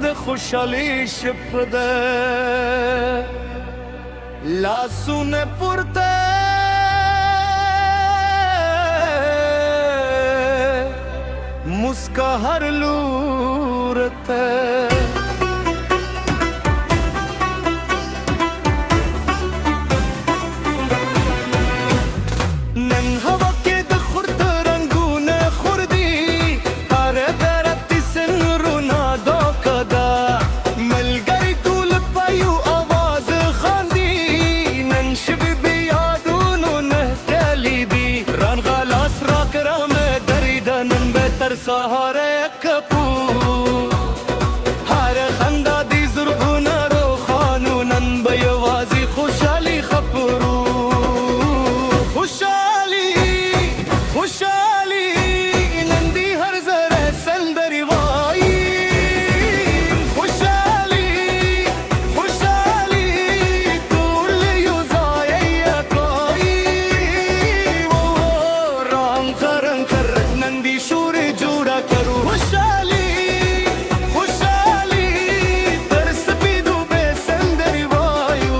د خوشحالي شپ ده لاسونه پورته مسکا هر لور ته نن هوا کې د خورد رنگونه خور دي هر درت سنرونه دوکه ده ملګری ټول په یو اواز خاندي نن شوي بې یادونو نه کلي دي رانغه لاس راکړه مې درېده نن به تر سهاره کپو هر خندا دي زرغونه روښانو نن به یوازې خوشحالي خپرو خوشحالي نن دی هر زره سندري وایي خوشحالي ټول یو ځای کوي رنګ نن دی شور جوړه کرو خوشحالي تر سپیدو به سندري وایو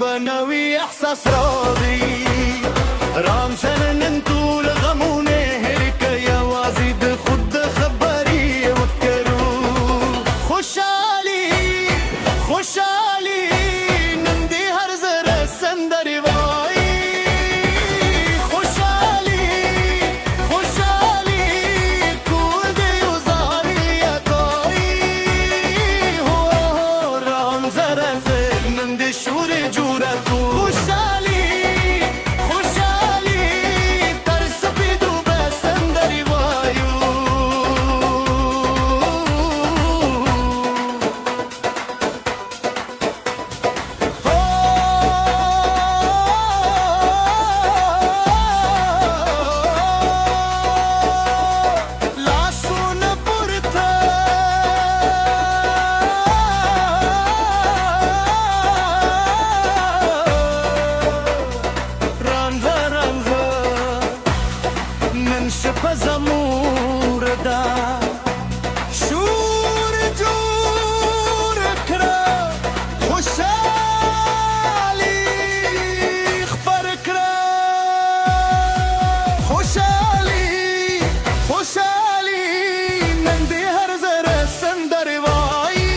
بنوي احساس راضي رام سنن طول غمونه هرك يوازي د خود خبري وكرو خوشحالي نن دي هر زره سندري وای خوشحالي کول دي وزاري کوي هو رام زره نن دي شور جوړه خوشحالي تر سپیدو به سندري وایو لاسونه پورته نن شپه زمور ده شور جوړ کړه خوشحالي خپر کړه خوشحالي نن دې هر زره سندري وایي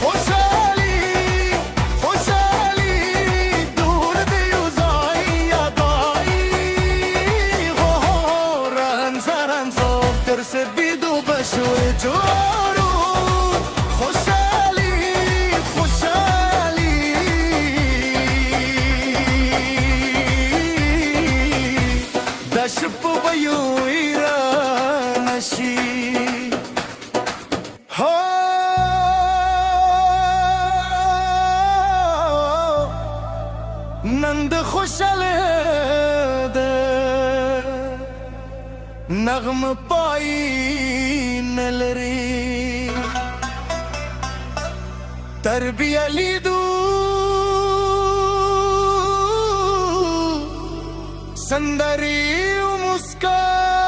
خوشحالي دور دې یو ځای یادوي تر سپیدو به شور جوړو خوشحالي د شپو به یو ایران شي نن د خوشحاله ده نغم پای نلري تربیه لیدو سندري و مسکا